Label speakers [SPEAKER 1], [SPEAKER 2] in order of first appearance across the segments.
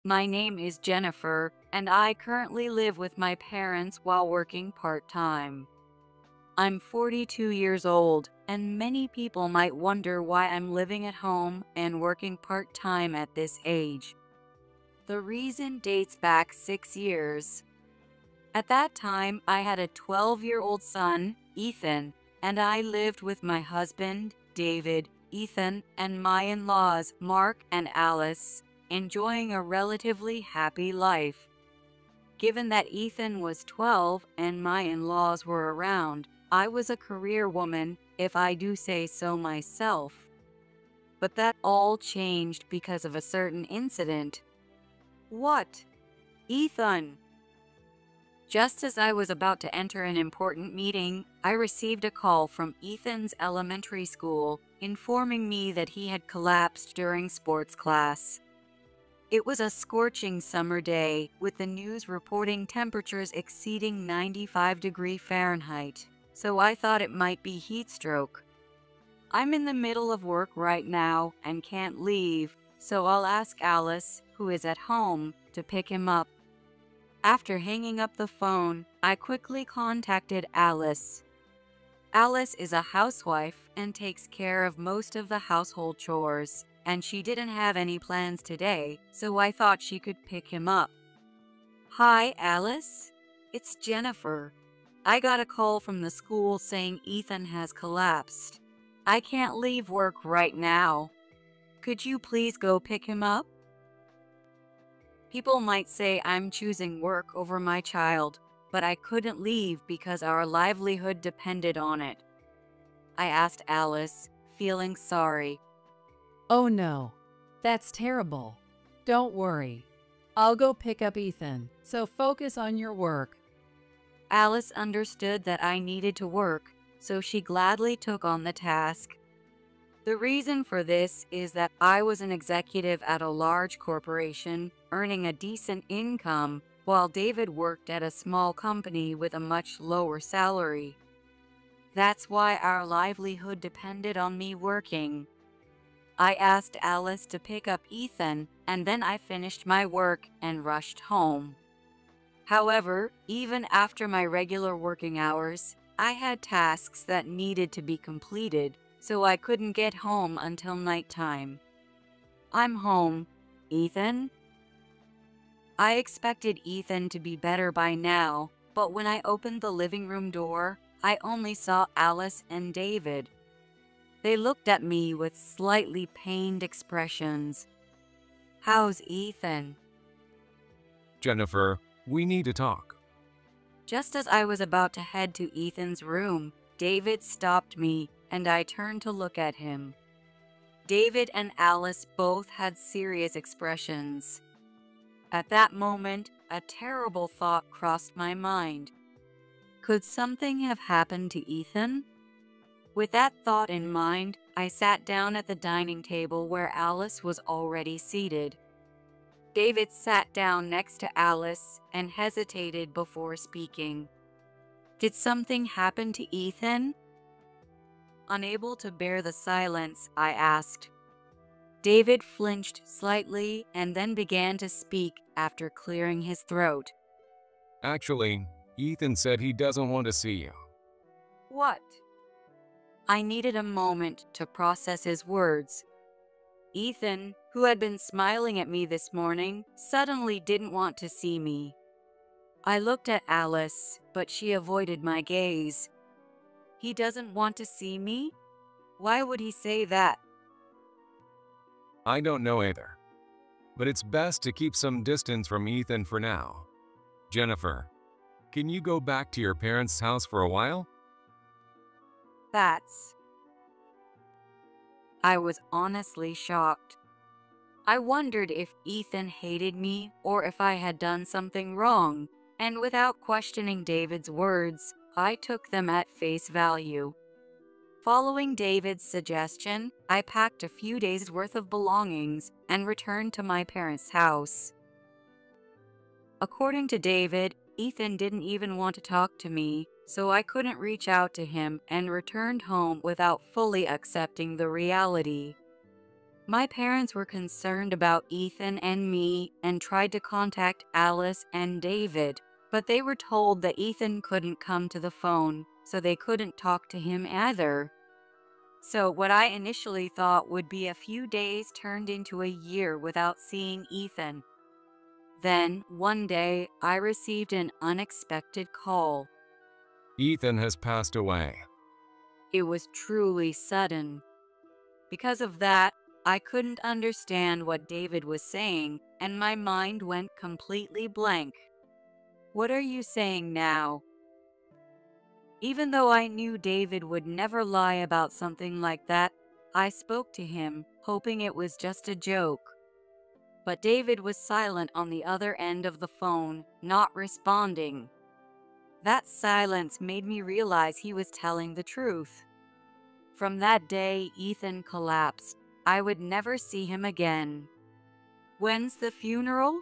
[SPEAKER 1] My name is Jennifer, and I currently live with my parents while working part-time. I'm 42 years old, and many people might wonder why I'm living at home and working part-time at this age. The reason dates back 6 years. At that time, I had a 12-year-old son, Ethan, and I lived with my husband, David, Ethan, and my in-laws, Mark and Alice, enjoying a relatively happy life. Given that Ethan was 12 and my in-laws were around, I was a career woman, if I do say so myself. But that all changed because of a certain incident. What? Ethan! Just as I was about to enter an important meeting, I received a call from Ethan's elementary school informing me that he had collapsed during sports class. It was a scorching summer day, with the news reporting temperatures exceeding 95 degrees Fahrenheit, so I thought it might be heat stroke. I'm in the middle of work right now and can't leave, so I'll ask Alice, who is at home, to pick him up. After hanging up the phone, I quickly contacted Alice. Alice is a housewife and takes care of most of the household chores, and she didn't have any plans today, so I thought she could pick him up. Hi, Alice. It's Jennifer. I got a call from the school saying Ethan has collapsed. I can't leave work right now. Could you please go pick him up? People might say I'm choosing work over my child, but I couldn't leave because our livelihood depended on it. I asked Alice, feeling sorry.
[SPEAKER 2] Oh no, that's terrible. Don't worry. I'll go pick up Ethan, so focus on your work.
[SPEAKER 1] Alice understood that I needed to work, so she gladly took on the task. The reason for this is that I was an executive at a large corporation, earning a decent income, while David worked at a small company with a much lower salary. That's why our livelihood depended on me working. I asked Alice to pick up Ethan, and then I finished my work and rushed home. However, even after my regular working hours, I had tasks that needed to be completed, so I couldn't get home until nighttime. I'm home. Ethan? I expected Ethan to be better by now, but when I opened the living room door, I only saw Alice and David. They looked at me with slightly pained expressions. How's Ethan?
[SPEAKER 3] Jennifer, we need to talk.
[SPEAKER 1] Just as I was about to head to Ethan's room, David stopped me, and I turned to look at him. David and Alice both had serious expressions. At that moment, a terrible thought crossed my mind. Could something have happened to Ethan? With that thought in mind, I sat down at the dining table where Alice was already seated. David sat down next to Alice and hesitated before speaking. Did something happen to Ethan? Unable to bear the silence, I asked. David flinched slightly and then began to speak after clearing his throat.
[SPEAKER 3] Actually, Ethan said he doesn't want to see you.
[SPEAKER 1] What? I needed a moment to process his words. Ethan, who had been smiling at me this morning, suddenly didn't want to see me. I looked at Alice, but she avoided my gaze. He doesn't want to see me? Why would he say that?
[SPEAKER 3] I don't know either. But it's best to keep some distance from Ethan for now. Jennifer, can you go back to your parents' house for a while?
[SPEAKER 1] I was honestly shocked. I wondered if Ethan hated me or if I had done something wrong, and without questioning David's words, I took them at face value. Following David's suggestion, I packed a few days' worth of belongings and returned to my parents' house. According to David, Ethan didn't even want to talk to me, so I couldn't reach out to him and returned home without fully accepting the reality. My parents were concerned about Ethan and me and tried to contact Alice and David, but they were told that Ethan couldn't come to the phone, so they couldn't talk to him either. So what I initially thought would be a few days turned into a year without seeing Ethan. Then, one day, I received an unexpected call.
[SPEAKER 3] Ethan has passed away.
[SPEAKER 1] It was truly sudden. Because of that, I couldn't understand what David was saying, and my mind went completely blank. What are you saying now? Even though I knew David would never lie about something like that, I spoke to him, hoping it was just a joke. But David was silent on the other end of the phone, not responding. That silence made me realize he was telling the truth. From that day, Ethan collapsed. I would never see him again. When's the funeral?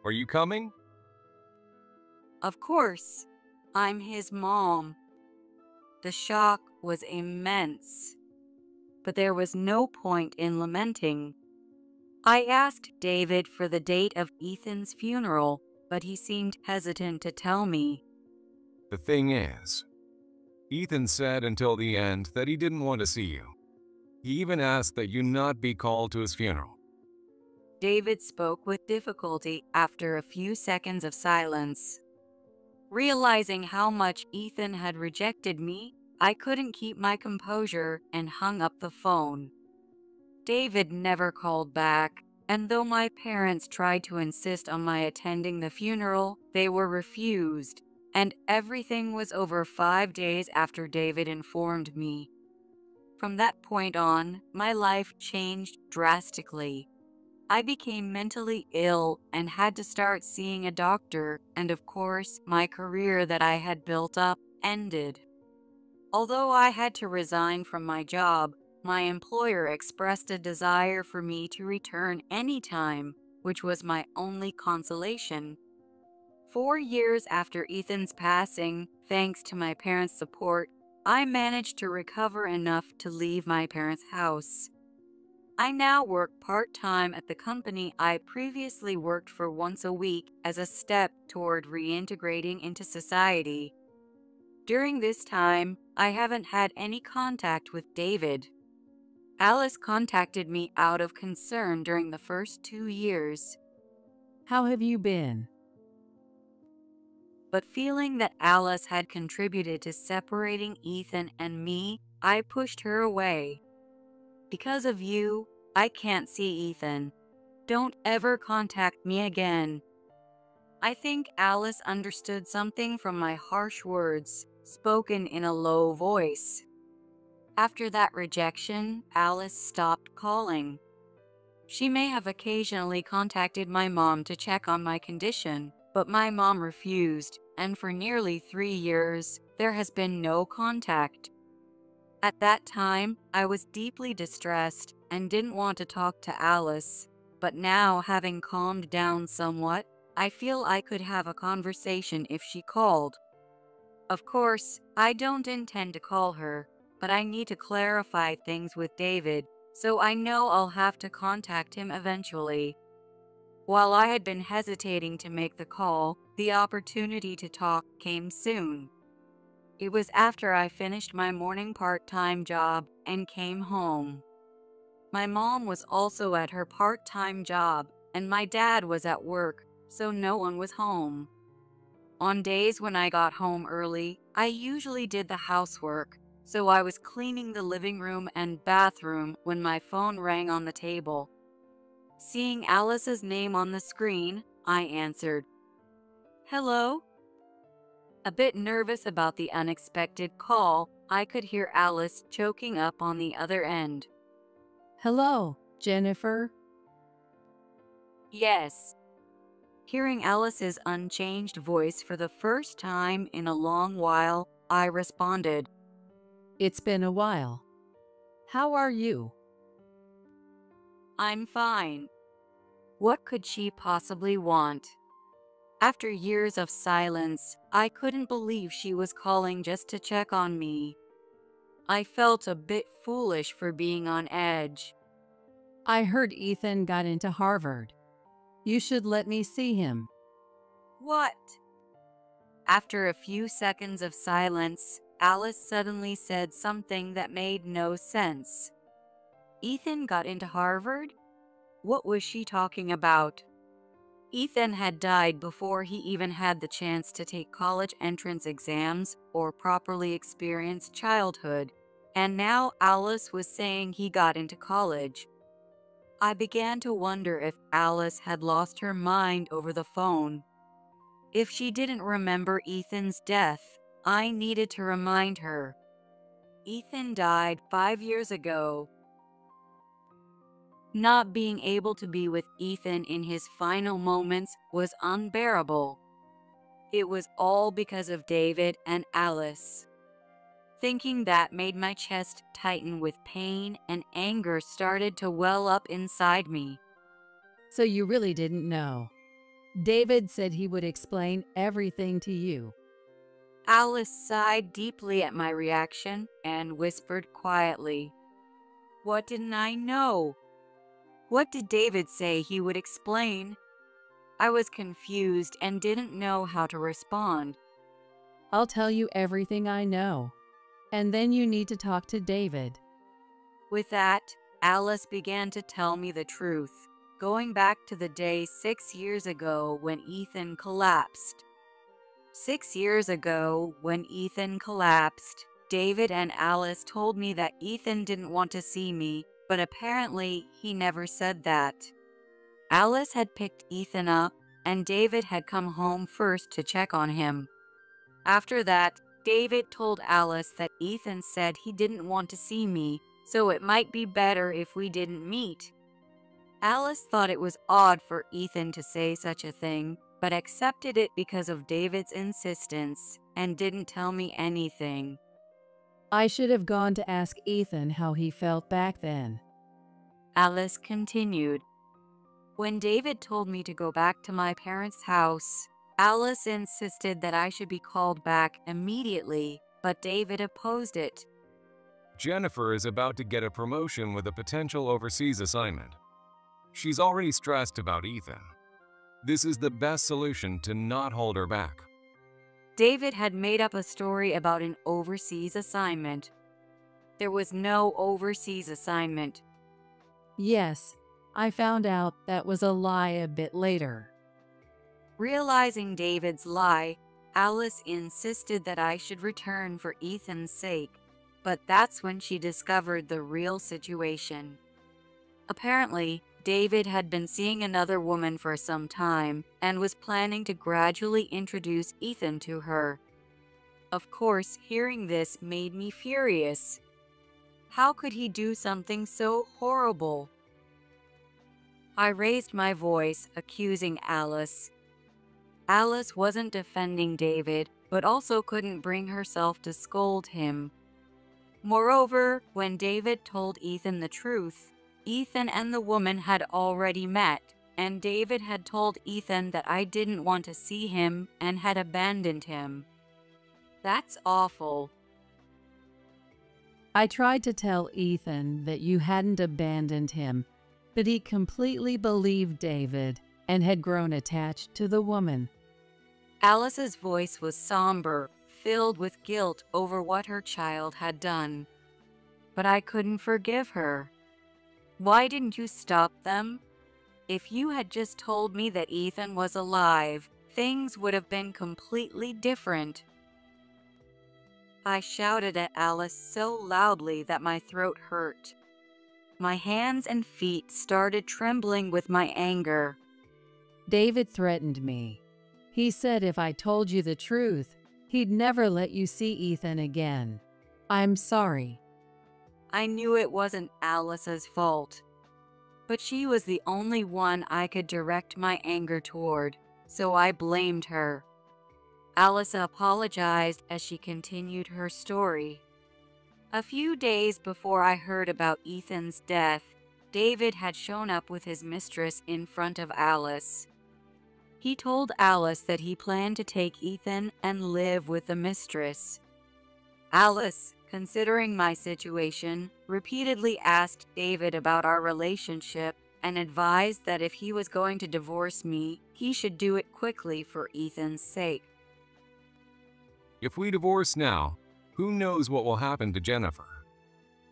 [SPEAKER 3] Are you coming?
[SPEAKER 1] Of course. I'm his mom. The shock was immense. But there was no point in lamenting. I asked David for the date of Ethan's funeral, but he seemed hesitant to tell me.
[SPEAKER 3] The thing is, Ethan said until the end that he didn't want to see you. He even asked that you not be called to his funeral.
[SPEAKER 1] David spoke with difficulty after a few seconds of silence. Realizing how much Ethan had rejected me, I couldn't keep my composure and hung up the phone. David never called back, and though my parents tried to insist on my attending the funeral, they were refused, and everything was over 5 days after David informed me. From that point on, my life changed drastically. I became mentally ill and had to start seeing a doctor, and of course, my career that I had built up ended. Although I had to resign from my job, my employer expressed a desire for me to return anytime, which was my only consolation. 4 years after Ethan's passing, thanks to my parents' support, I managed to recover enough to leave my parents' house. I now work part-time at the company I previously worked for once a week as a step toward reintegrating into society. During this time, I haven't had any contact with David. Alice contacted me out of concern during the first 2 years.
[SPEAKER 2] How have you been?
[SPEAKER 1] But feeling that Alice had contributed to separating Ethan and me, I pushed her away. Because of you, I can't see Ethan. Don't ever contact me again. I think Alice understood something from my harsh words, spoken in a low voice. After that rejection, Alice stopped calling. She may have occasionally contacted my mom to check on my condition, but my mom refused, and for nearly 3 years, there has been no contact. At that time, I was deeply distressed and didn't want to talk to Alice, but now, having calmed down somewhat, I feel I could have a conversation if she called. Of course, I don't intend to call her, but I need to clarify things with David, so I know I'll have to contact him eventually. While I had been hesitating to make the call, the opportunity to talk came soon. It was after I finished my morning part-time job and came home. My mom was also at her part-time job, and my dad was at work, so no one was home. On days when I got home early, I usually did the housework, so I was cleaning the living room and bathroom when my phone rang on the table. Seeing Alice's name on the screen, I answered. "Hello?" A bit nervous about the unexpected call, I could hear Alice choking up on the other end.
[SPEAKER 2] Hello, Jennifer.
[SPEAKER 1] "Yes." Hearing Alice's unchanged voice for the first time in a long while, I responded.
[SPEAKER 2] It's been a while. How are you?
[SPEAKER 1] "I'm fine." What could she possibly want? After years of silence, I couldn't believe she was calling just to check on me. I felt a bit foolish for being on edge.
[SPEAKER 2] I heard Ethan got into Harvard. You should let me see him.
[SPEAKER 1] What? After a few seconds of silence, Alice suddenly said something that made no sense. Ethan got into Harvard? What was she talking about? Ethan had died before he even had the chance to take college entrance exams or properly experience childhood, and now Alice was saying he got into college. I began to wonder if Alice had lost her mind over the phone. If she didn't remember Ethan's death, I needed to remind her. Ethan died 5 years ago. Not being able to be with Ethan in his final moments was unbearable. It was all because of David and Alice. Thinking that made my chest tighten with pain, and anger started to well up inside me.
[SPEAKER 2] So you really didn't know. David said he would explain everything to you.
[SPEAKER 1] Alice sighed deeply at my reaction and whispered quietly, "What didn't I know? What did David say he would explain?" I was confused and didn't know how to respond.
[SPEAKER 2] I'll tell you everything I know. And then you need to talk to David.
[SPEAKER 1] With that, Alice began to tell me the truth, going back to the day 6 years ago when Ethan collapsed. 6 years ago, when Ethan collapsed, David and Alice told me that Ethan didn't want to see me, but apparently he never said that. Alice had picked Ethan up, and David had come home first to check on him. After that, David told Alice that Ethan said he didn't want to see me, so it might be better if we didn't meet. Alice thought it was odd for Ethan to say such a thing, but accepted it because of David's insistence and didn't tell me anything.
[SPEAKER 2] I should have gone to ask Ethan how he felt back then.
[SPEAKER 1] Alice continued. When David told me to go back to my parents' house, Alice insisted that I should be called back immediately, but David opposed it.
[SPEAKER 3] Jennifer is about to get a promotion with a potential overseas assignment. She's already stressed about Ethan. This is the best solution to not hold her back.
[SPEAKER 1] David had made up a story about an overseas assignment. There was no overseas assignment.
[SPEAKER 2] Yes, I found out that was a lie a bit later.
[SPEAKER 1] Realizing David's lie, Alice insisted that I should return for Ethan's sake, but that's when she discovered the real situation. Apparently, David had been seeing another woman for some time and was planning to gradually introduce Ethan to her. Of course, hearing this made me furious. How could he do something so horrible? I raised my voice, accusing Alice. Alice wasn't defending David, but also couldn't bring herself to scold him. Moreover, when David told Ethan the truth, Ethan and the woman had already met, and David had told Ethan that I didn't want to see him and had abandoned him. That's awful.
[SPEAKER 2] I tried to tell Ethan that you hadn't abandoned him, but he completely believed David and had grown attached to the woman.
[SPEAKER 1] Alice's voice was somber, filled with guilt over what her child had done. But I couldn't forgive her. Why didn't you stop them? If you had just told me that Ethan was alive, things would have been completely different. I shouted at Alice so loudly that my throat hurt. My hands and feet started trembling with my anger.
[SPEAKER 2] David threatened me. He said if I told you the truth, he'd never let you see Ethan again. I'm sorry.
[SPEAKER 1] I knew it wasn't Alice's fault, but she was the only one I could direct my anger toward, so I blamed her. Alice apologized as she continued her story. A few days before I heard about Ethan's death, David had shown up with his mistress in front of Alice. He told Alice that he planned to take Ethan and live with the mistress. Alice, considering my situation, repeatedly asked David about our relationship and advised that if he was going to divorce me, he should do it quickly for Ethan's sake.
[SPEAKER 3] If we divorce now, who knows what will happen to Jennifer?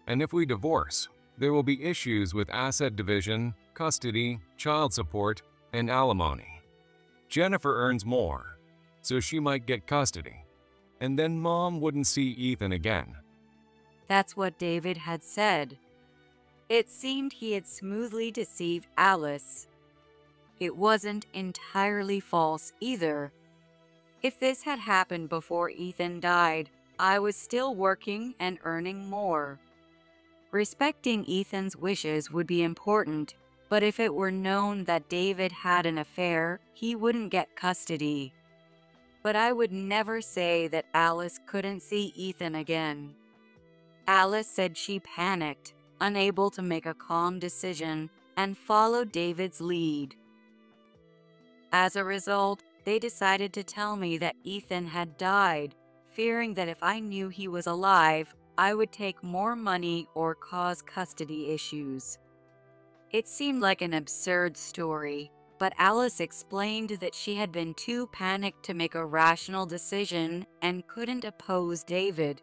[SPEAKER 3] And if we divorce, there will be issues with asset division, custody, child support, and alimony. Jennifer earns more, so she might get custody, and then Mom wouldn't see Ethan again.
[SPEAKER 1] That's what David had said. It seemed he had smoothly deceived Alice. It wasn't entirely false either. If this had happened before Ethan died, I was still working and earning more. Respecting Ethan's wishes would be important, but if it were known that David had an affair, he wouldn't get custody. But I would never say that Alice couldn't see Ethan again. Alice said she panicked, unable to make a calm decision, and followed David's lead. As a result, they decided to tell me that Ethan had died, fearing that if I knew he was alive, I would take more money or cause custody issues. It seemed like an absurd story, but Alice explained that she had been too panicked to make a rational decision and couldn't oppose David.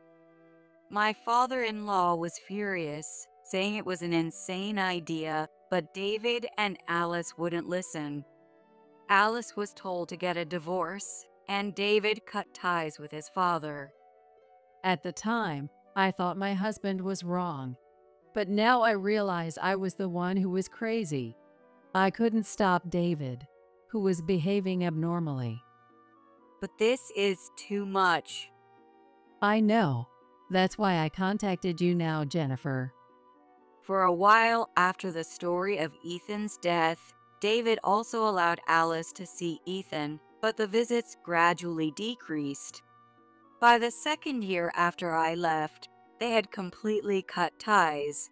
[SPEAKER 1] My father-in-law was furious, saying it was an insane idea, but David and Alice wouldn't listen. Alice was told to get a divorce, and David cut ties with his father.
[SPEAKER 2] At the time, I thought my husband was wrong. But now I realize I was the one who was crazy. I couldn't stop David, who was behaving abnormally.
[SPEAKER 1] But this is too much.
[SPEAKER 2] I know. That's why I contacted you now, Jennifer.
[SPEAKER 1] For a while after the story of Ethan's death, David also allowed Alice to see Ethan, but the visits gradually decreased. By the second year after I left, they had completely cut ties.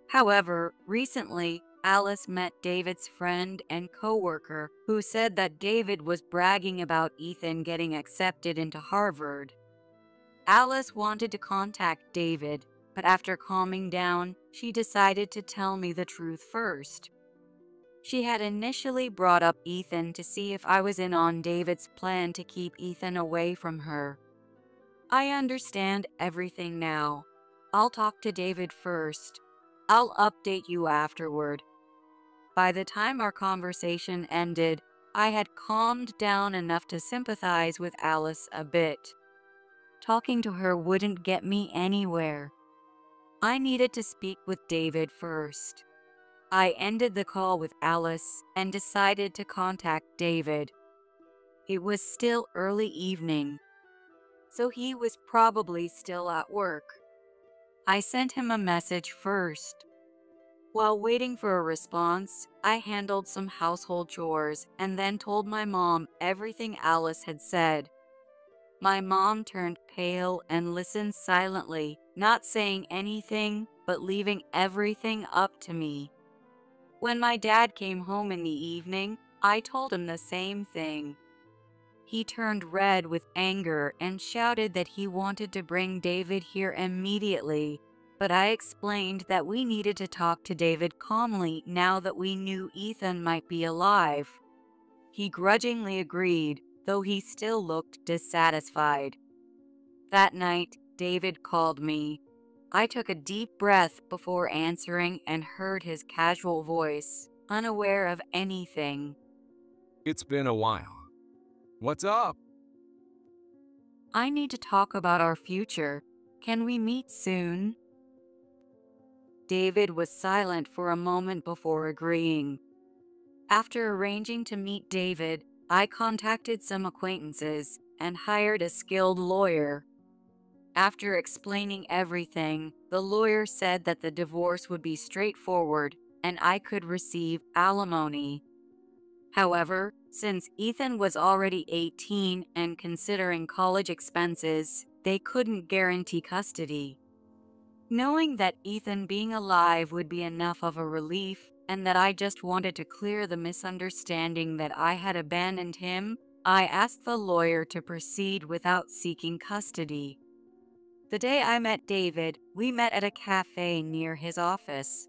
[SPEAKER 1] However, recently, Alice met David's friend and co-worker who said that David was bragging about Ethan getting accepted into Harvard. Alice wanted to contact David, but after calming down, she decided to tell me the truth first. She had initially brought up Ethan to see if I was in on David's plan to keep Ethan away from her. I understand everything now. I'll talk to David first. I'll update you afterward. By the time our conversation ended, I had calmed down enough to sympathize with Alice a bit. Talking to her wouldn't get me anywhere. I needed to speak with David first. I ended the call with Alice and decided to contact David. It was still early evening, so he was probably still at work. I sent him a message first. While waiting for a response, I handled some household chores and then told my mom everything Alice had said. My mom turned pale and listened silently, not saying anything, but leaving everything up to me. When my dad came home in the evening, I told him the same thing. He turned red with anger and shouted that he wanted to bring David here immediately, but I explained that we needed to talk to David calmly now that we knew Ethan might be alive. He grudgingly agreed, though he still looked dissatisfied. That night, David called me. I took a deep breath before answering and heard his casual voice, unaware of anything.
[SPEAKER 3] It's been a while. What's up?
[SPEAKER 1] I need to talk about our future. Can we meet soon? David was silent for a moment before agreeing. After arranging to meet David, I contacted some acquaintances and hired a skilled lawyer. After explaining everything, the lawyer said that the divorce would be straightforward and I could receive alimony. However, since Ethan was already 18 and considering college expenses, they couldn't guarantee custody. Knowing that Ethan being alive would be enough of a relief and that I just wanted to clear the misunderstanding that I had abandoned him, I asked the lawyer to proceed without seeking custody. The day I met David, we met at a cafe near his office.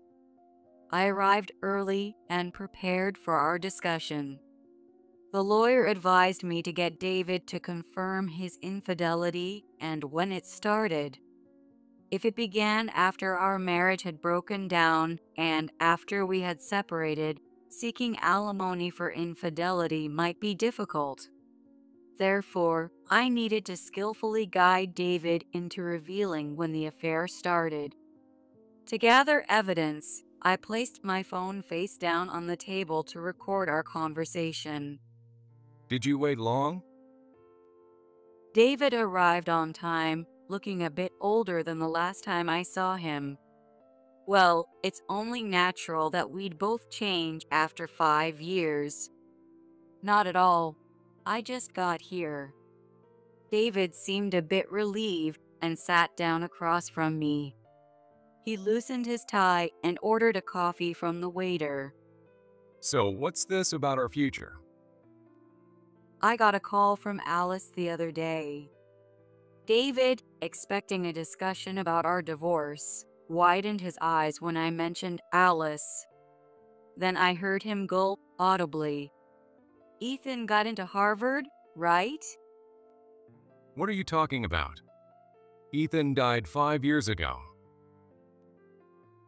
[SPEAKER 1] I arrived early and prepared for our discussion. The lawyer advised me to get David to confirm his infidelity and when it started. If it began after our marriage had broken down and after we had separated, seeking alimony for infidelity might be difficult. Therefore, I needed to skillfully guide David into revealing when the affair started. To gather evidence, I placed my phone face down on the table to record our conversation.
[SPEAKER 3] Did you wait long?
[SPEAKER 1] David arrived on time, looking a bit older than the last time I saw him. Well, it's only natural that we'd both change after 5 years. Not at all. I just got here. David seemed a bit relieved and sat down across from me. He loosened his tie and ordered a coffee from the waiter.
[SPEAKER 3] So what's this about our future?
[SPEAKER 1] I got a call from Alice the other day. David, expecting a discussion about our divorce, widened his eyes when I mentioned Alice. Then I heard him gulp audibly. Ethan got into Harvard, right?
[SPEAKER 3] What are you talking about? Ethan died 5 years ago.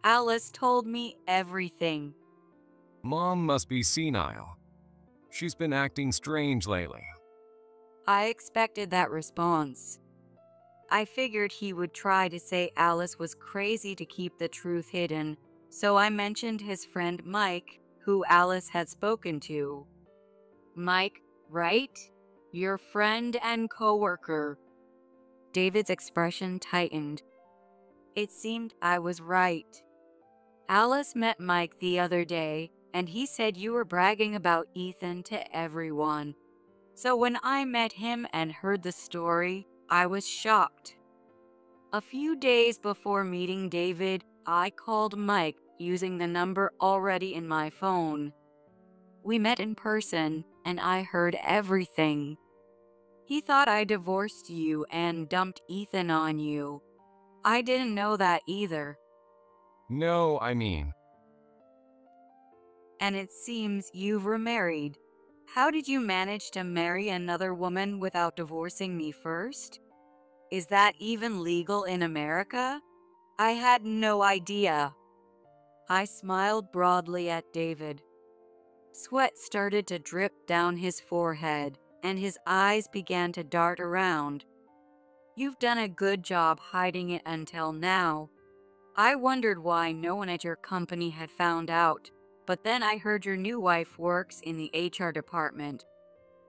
[SPEAKER 1] Alice told me everything.
[SPEAKER 3] Mom must be senile. She's been acting strange lately.
[SPEAKER 1] I expected that response. I figured he would try to say Alice was crazy to keep the truth hidden, so I mentioned his friend Mike, who Alice had spoken to. Mike, right? Your friend and coworker. David's expression tightened. It seemed I was right. Alice met Mike the other day, and he said you were bragging about Ethan to everyone. So when I met him and heard the story, I was shocked. A few days before meeting David, I called Mike using the number already in my phone. We met in person, and I heard everything. He thought I divorced you and dumped Ethan on you. I didn't know that either.
[SPEAKER 3] No, I mean,
[SPEAKER 1] And it seems you've remarried. How did you manage to marry another woman without divorcing me first? Is that even legal in America? I had no idea. I smiled broadly at David. Sweat started to drip down his forehead, and his eyes began to dart around. You've done a good job hiding it until now. I wondered why no one at your company had found out, but then I heard your new wife works in the HR department.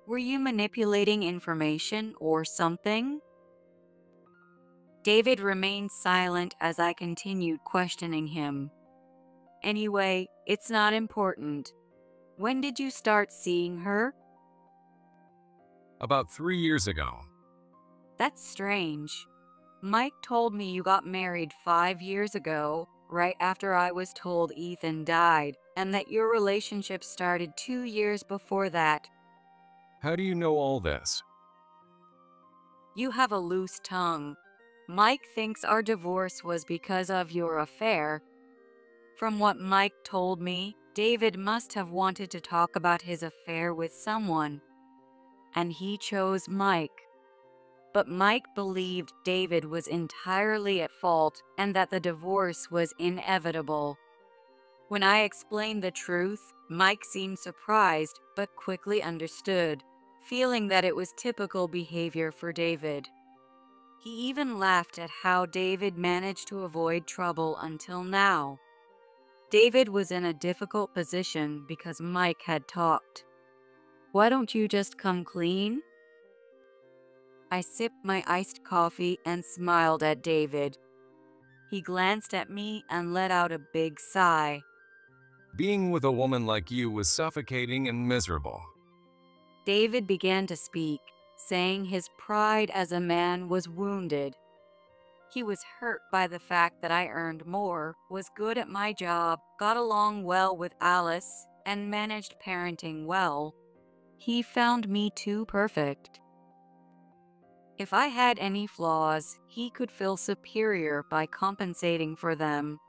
[SPEAKER 1] Were you manipulating information or something? David remained silent as I continued questioning him. Anyway, it's not important. When did you start seeing her?
[SPEAKER 3] about 3 years ago.
[SPEAKER 1] That's strange. Mike told me you got married 5 years ago, right after I was told Ethan died, and that your relationship started 2 years before that.
[SPEAKER 3] How do you know all this?
[SPEAKER 1] You have a loose tongue. Mike thinks our divorce was because of your affair. From what Mike told me, David must have wanted to talk about his affair with someone, and he chose Mike. But Mike believed David was entirely at fault and that the divorce was inevitable. When I explained the truth, Mike seemed surprised but quickly understood, feeling that it was typical behavior for David. He even laughed at how David managed to avoid trouble until now. David was in a difficult position because Mike had talked. Why don't you just come clean? I sipped my iced coffee and smiled at David. He glanced at me and let out a big sigh.
[SPEAKER 3] Being with a woman like you was suffocating and miserable.
[SPEAKER 1] David began to speak, saying his pride as a man was wounded. He was hurt by the fact that I earned more, was good at my job, got along well with Alice, and managed parenting well. He found me too perfect. If I had any flaws, he could feel superior by compensating for them.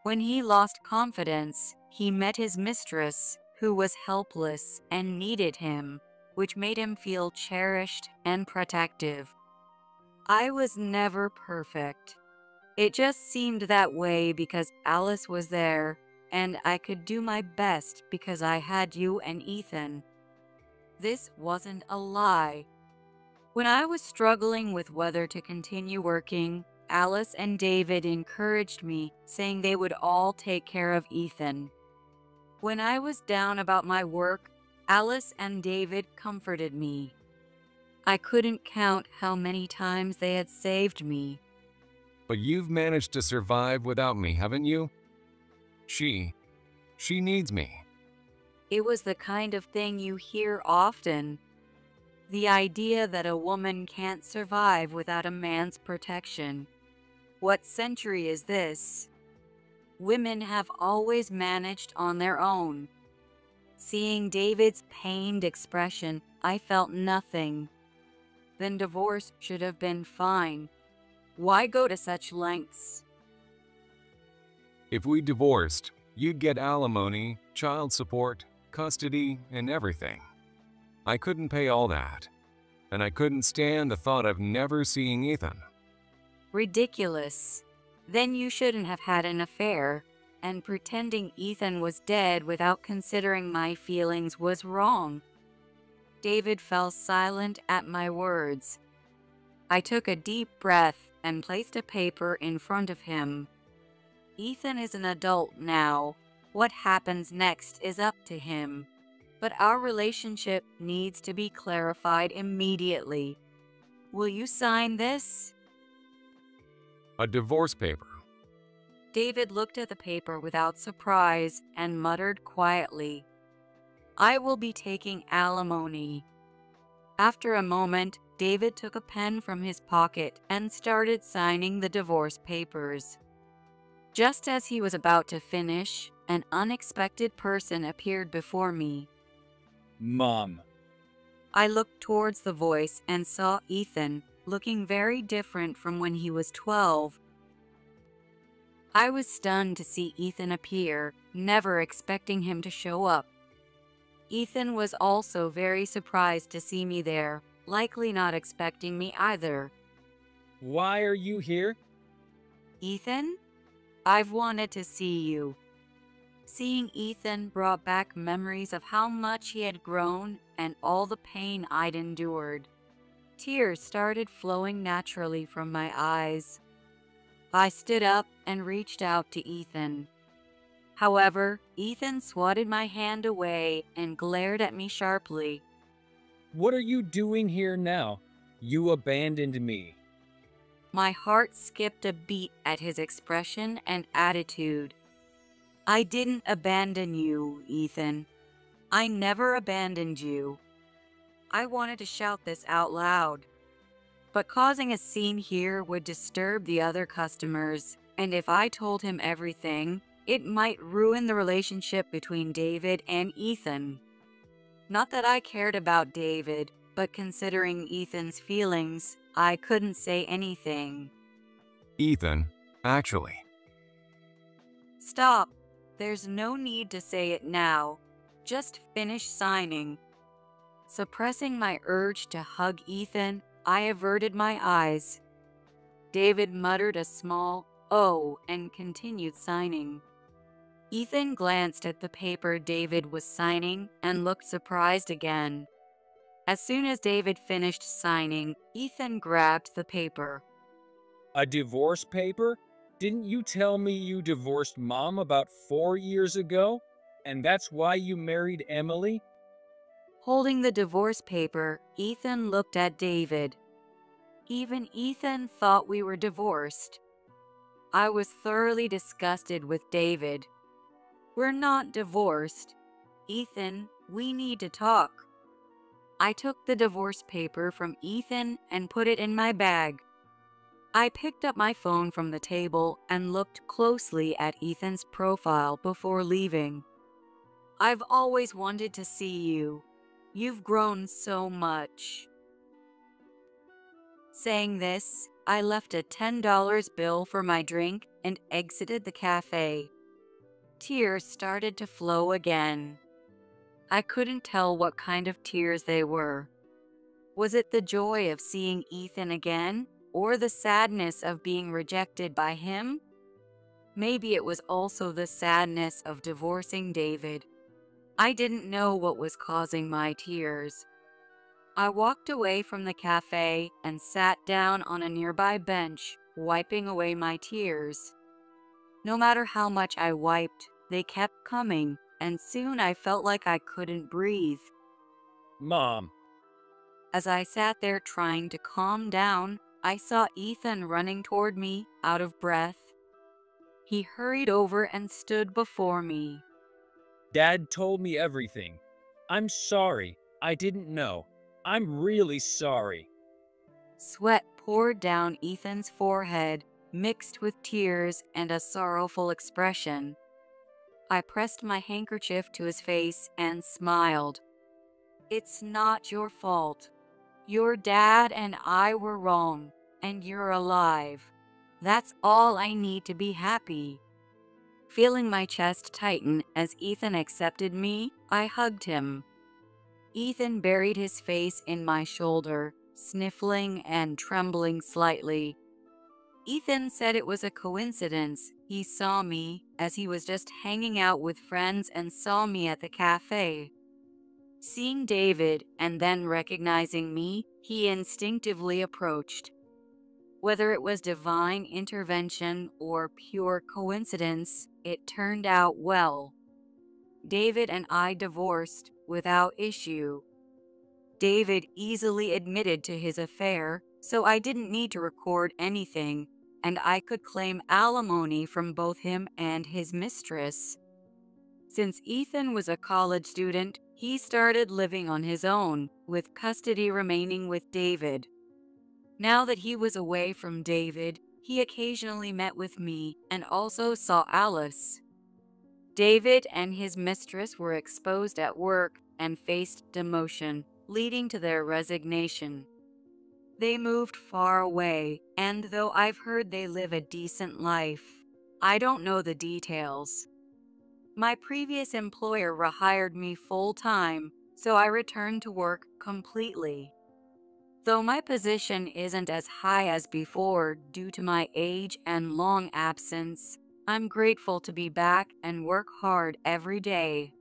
[SPEAKER 1] When he lost confidence, he met his mistress, who was helpless and needed him, which made him feel cherished and protective. I was never perfect. It just seemed that way because Alice was there, and I could do my best because I had you and Ethan. This wasn't a lie. When I was struggling with whether to continue working, Alice and David encouraged me, saying they would all take care of Ethan. When I was down about my work, Alice and David comforted me. I couldn't count how many times they had saved me.
[SPEAKER 3] But you've managed to survive without me, haven't you? She needs me.
[SPEAKER 1] It was the kind of thing you hear often. The idea that a woman can't survive without a man's protection. What century is this? Women have always managed on their own. Seeing David's pained expression, I felt nothing. Then divorce should have been fine. Why go to such lengths?
[SPEAKER 3] If we divorced, you'd get alimony, child support, custody, and everything. I couldn't pay all that, and I couldn't stand the thought of never seeing Ethan.
[SPEAKER 1] Ridiculous. Then you shouldn't have had an affair, and pretending Ethan was dead without considering my feelings was wrong. David fell silent at my words. I took a deep breath and placed a paper in front of him. Ethan is an adult now. What happens next is up to him. But our relationship needs to be clarified immediately. Will you sign this?
[SPEAKER 3] A divorce paper.
[SPEAKER 1] David looked at the paper without surprise and muttered quietly, "I will be taking alimony." After a moment, David took a pen from his pocket and started signing the divorce papers. Just as he was about to finish, an unexpected person appeared before me.
[SPEAKER 4] Mom.
[SPEAKER 1] I looked towards the voice and saw Ethan, looking very different from when he was 12. I was stunned to see Ethan appear, never expecting him to show up. Ethan was also very surprised to see me there, likely not expecting me either.
[SPEAKER 4] Why are you here?
[SPEAKER 1] Ethan? I've wanted to see you. Seeing Ethan brought back memories of how much he had grown and all the pain I'd endured. Tears started flowing naturally from my eyes. I stood up and reached out to Ethan. However, Ethan swatted my hand away and glared at me sharply.
[SPEAKER 4] What are you doing here now? You abandoned me.
[SPEAKER 1] My heart skipped a beat at his expression and attitude. I didn't abandon you, Ethan. I never abandoned you. I wanted to shout this out loud. But causing a scene here would disturb the other customers, and if I told him everything, it might ruin the relationship between David and Ethan. Not that I cared about David, but considering Ethan's feelings, I couldn't say anything.
[SPEAKER 3] Ethan, actually.
[SPEAKER 1] Stop. There's no need to say it now. Just finish signing. Suppressing my urge to hug Ethan, I averted my eyes. David muttered a small "oh" and continued signing. Ethan glanced at the paper David was signing and looked surprised again. As soon as David finished signing, Ethan grabbed the paper.
[SPEAKER 4] A divorce paper? Didn't you tell me you divorced Mom about 4 years ago? And that's why you married Emily?
[SPEAKER 1] Holding the divorce paper, Ethan looked at David. Even Ethan thought we were divorced. I was thoroughly disgusted with David. We're not divorced. Ethan, we need to talk. I took the divorce paper from Ethan and put it in my bag. I picked up my phone from the table and looked closely at Ethan's profile before leaving. I've always wanted to see you. You've grown so much. Saying this, I left a $10 bill for my drink and exited the cafe. Tears started to flow again. I couldn't tell what kind of tears they were. Was it the joy of seeing Ethan again, or the sadness of being rejected by him? Maybe it was also the sadness of divorcing David. I didn't know what was causing my tears. I walked away from the cafe and sat down on a nearby bench, wiping away my tears. No matter how much I wiped, they kept coming, and soon I felt like I couldn't breathe.
[SPEAKER 4] Mom,
[SPEAKER 1] As I sat there trying to calm down, I saw Ethan running toward me, out of breath. He hurried over and stood before me.
[SPEAKER 4] Dad told me everything. I'm sorry. I didn't know. I'm really sorry.
[SPEAKER 1] Sweat poured down Ethan's forehead, mixed with tears and a sorrowful expression. I pressed my handkerchief to his face and smiled. It's not your fault. Your dad and I were wrong, and you're alive. That's all I need to be happy. Feeling my chest tighten as Ethan accepted me, I hugged him. Ethan buried his face in my shoulder, sniffling and trembling slightly. Ethan said it was a coincidence. He saw me as he was just hanging out with friends and saw me at the cafe. Seeing David and then recognizing me, he instinctively approached. Whether it was divine intervention or pure coincidence, it turned out well. David and I divorced without issue. David easily admitted to his affair, so I didn't need to record anything, and I could claim alimony from both him and his mistress. Since Ethan was a college student, he started living on his own, with custody remaining with David. Now that he was away from David, he occasionally met with me and also saw Alice. David and his mistress were exposed at work and faced demotion, leading to their resignation. They moved far away, and though I've heard they live a decent life, I don't know the details. My previous employer rehired me full-time, so I returned to work completely. Though my position isn't as high as before due to my age and long absence, I'm grateful to be back and work hard every day.